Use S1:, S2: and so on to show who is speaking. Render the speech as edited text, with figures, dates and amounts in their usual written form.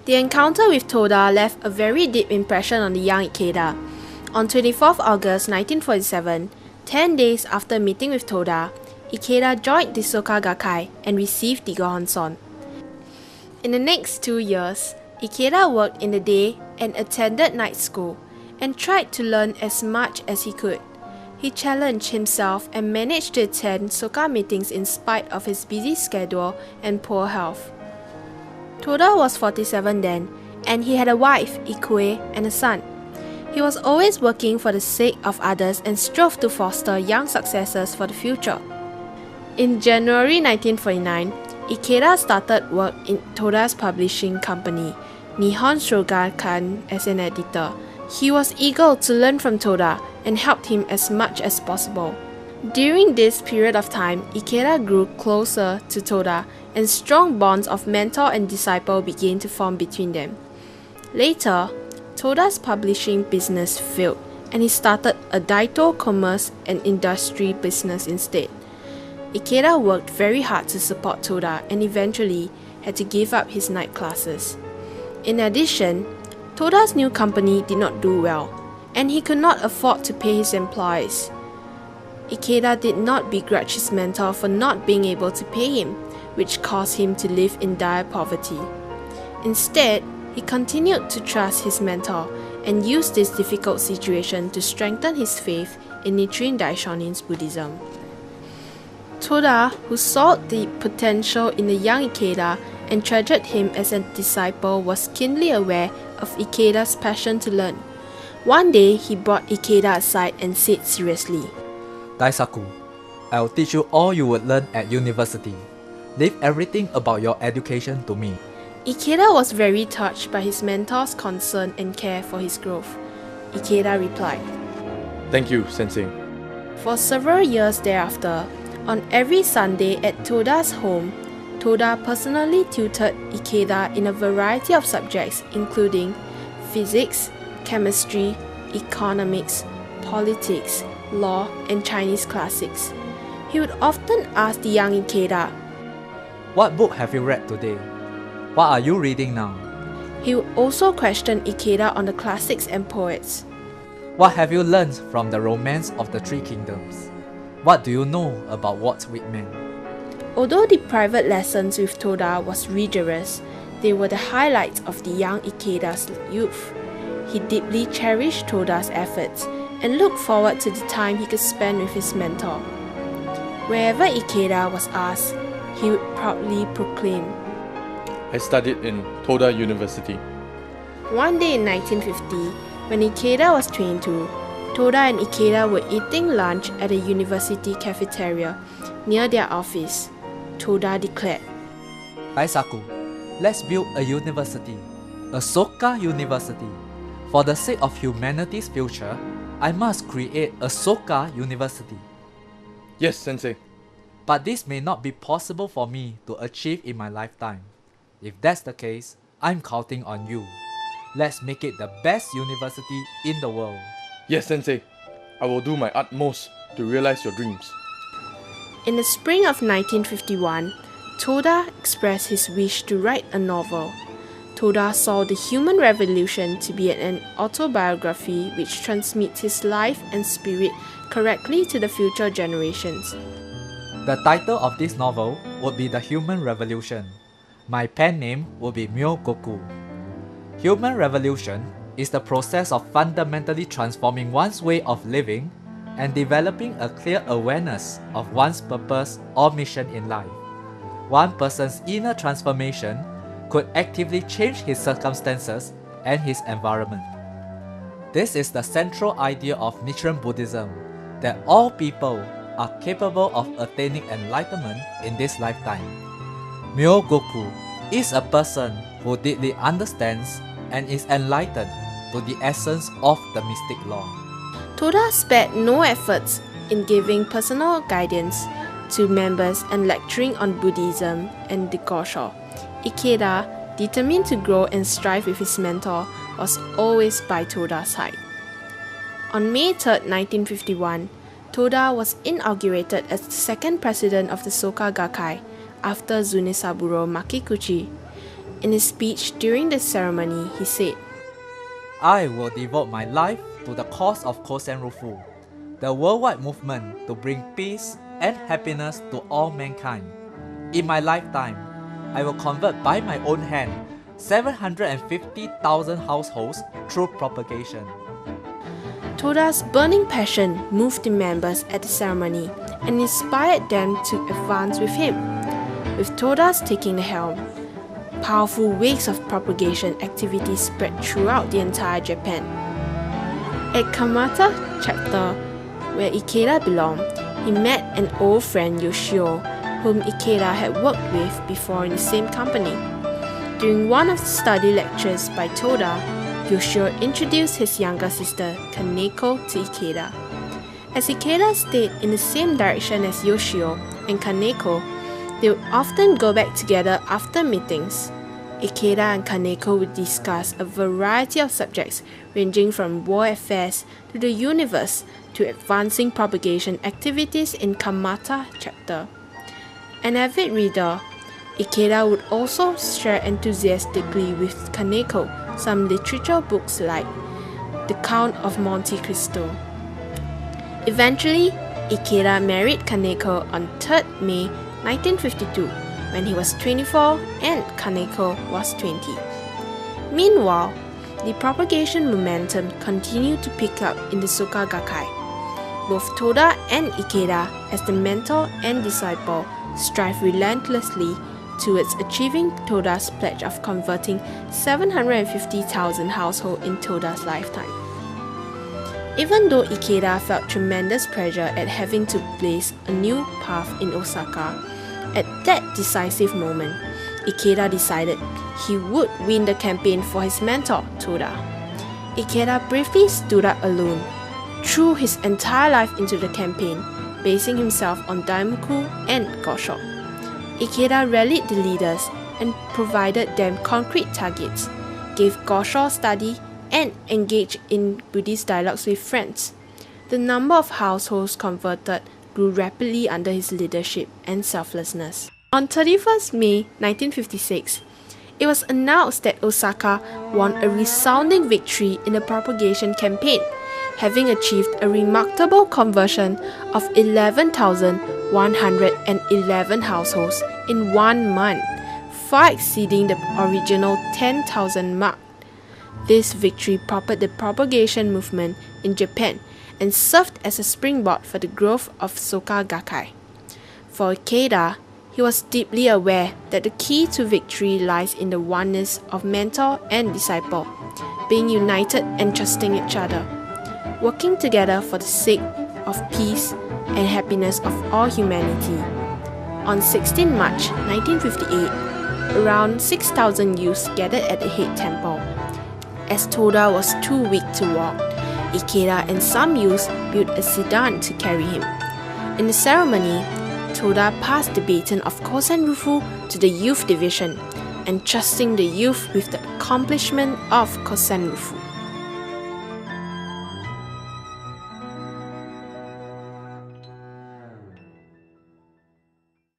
S1: The encounter with Toda left a very deep impression on the young Ikeda. On 24th August 1947, 10 days after meeting with Toda, Ikeda joined the Soka Gakkai and received the Gohonson. In the next 2 years, Ikeda worked in the day and attended night school, and tried to learn as much as he could. He challenged himself and managed to attend Soka meetings in spite of his busy schedule and poor health. Toda was 47 then, and he had a wife, Ikue, and a son. He was always working for the sake of others and strove to foster young successors for the future. In January 1949, Ikeda started work in Toda's publishing company, Nihon Shogakukan, as an editor. He was eager to learn from Toda and helped him as much as possible. During this period of time, Ikeda grew closer to Toda, and strong bonds of mentor and disciple began to form between them. Later, Toda's publishing business failed, and he started a Daito commerce and industry business instead. Ikeda worked very hard to support Toda and eventually had to give up his night classes. In addition, Toda's new company did not do well, and he could not afford to pay his employees. Ikeda did not begrudge his mentor for not being able to pay him, which caused him to live in dire poverty. Instead, he continued to trust his mentor and used this difficult situation to strengthen his faith in Nichiren Daishonin's Buddhism. Toda, who saw the potential in the young Ikeda and treasured him as a disciple, was keenly aware of Ikeda's passion to learn. One day, he brought Ikeda aside and said seriously,
S2: Daisaku, I'll teach you all you would learn at university. Leave everything about your education to me.
S1: Ikeda was very touched by his mentor's concern and care for his growth. Ikeda replied,
S3: Thank you, Sensei.
S1: For several years thereafter, on every Sunday at Toda's home, Toda personally tutored Ikeda in a variety of subjects including physics, chemistry, economics, politics, law, and Chinese classics. He would often ask the young Ikeda,
S2: What book have you read today? What are you reading now?
S1: He would also question Ikeda on the classics and poets.
S2: What have you learned from the romance of the Three Kingdoms? What do you know about Walt Whitman?
S1: Although the private lessons with Toda was rigorous, they were the highlights of the young Ikeda's youth. He deeply cherished Toda's efforts and looked forward to the time he could spend with his mentor. Wherever Ikeda was asked, he would proudly proclaim,
S3: I studied in Toda University.
S1: One day in 1950, when Ikeda was 22, Toda and Ikeda were eating lunch at a university cafeteria near their office. Toda declared,
S2: Daisaku, let's build a university, a Soka University. For the sake of humanity's future, I must create a Soka University.
S3: Yes, Sensei.
S2: But this may not be possible for me to achieve in my lifetime. If that's the case, I'm counting on you. Let's make it the best university in the world.
S3: Yes, Sensei. I will do my utmost to realize your dreams.
S1: In the spring of 1951, Toda expressed his wish to write a novel. Toda saw the human revolution to be an autobiography which transmits his life and spirit correctly to the future generations.
S2: The title of this novel would be The Human Revolution. My pen name would be Myogoku. Human revolution is the process of fundamentally transforming one's way of living and developing a clear awareness of one's purpose or mission in life. One person's inner transformation could actively change his circumstances and his environment. This is the central idea of Nichiren Buddhism, that all people are capable of attaining enlightenment in this lifetime. Myogoku is a person who deeply understands and is enlightened to the essence of the mystic law.
S1: Toda spared no efforts in giving personal guidance to members and lecturing on Buddhism and the Gosho. Ikeda, determined to grow and strive with his mentor, was always by Toda's side. On May 3, 1951, Toda was inaugurated as the second president of the Soka Gakkai after Zunesaburo Makiguchi. In his speech during the ceremony, he said,
S2: I will devote my life to the cause of Kosen-Rufu, the worldwide movement to bring peace and happiness to all mankind. In my lifetime, I will convert by my own hand 750,000 households through propagation.
S1: Toda's burning passion moved the members at the ceremony and inspired them to advance with him. With Toda's taking the helm, powerful waves of propagation activities spread throughout the entire Japan. At Kamata chapter, where Ikeda belonged, he met an old friend Yoshio, whom Ikeda had worked with before in the same company. During one of the study lectures by Toda, Yoshio introduced his younger sister Kaneko to Ikeda. As Ikeda stayed in the same direction as Yoshio and Kaneko, they would often go back together after meetings. Ikeda and Kaneko would discuss a variety of subjects ranging from war affairs to the universe to advancing propagation activities in Kamata chapter. An avid reader, Ikeda would also share enthusiastically with Kaneko some literature books like The Count of Monte Cristo. Eventually, Ikeda married Kaneko on 3rd May 1952 when he was 24 and Kaneko was 20. Meanwhile, the propagation momentum continued to pick up in the Soka Gakkai. Both Toda and Ikeda, as the mentor and disciple, strive relentlessly towards achieving Toda's pledge of converting 750,000 households in Toda's lifetime. Even though Ikeda felt tremendous pressure at having to blaze a new path in Osaka, at that decisive moment, Ikeda decided he would win the campaign for his mentor, Toda. Ikeda bravely stood up alone, threw his entire life into the campaign, basing himself on Daimoku and Gosho. Ikeda rallied the leaders and provided them concrete targets, gave Gosho study, and engaged in Buddhist dialogues with friends. The number of households converted grew rapidly under his leadership and selflessness. On 31st May 1956, it was announced that Osaka won a resounding victory in the propagation campaign, having achieved a remarkable conversion of 11,111 households in 1 month, far exceeding the original 10,000 mark. This victory propelled the propagation movement in Japan and served as a springboard for the growth of Soka Gakkai. For Ikeda, he was deeply aware that the key to victory lies in the oneness of mentor and disciple, being united and trusting each other, working together for the sake of peace and happiness of all humanity. On 16 March 1958, around 6,000 youths gathered at the head temple. As Toda was too weak to walk, Ikeda and some youths built a sedan to carry him. In the ceremony, Toda passed the baton of Kosen-Rufu to the youth division, entrusting the youth with the accomplishment of Kosen-Rufu.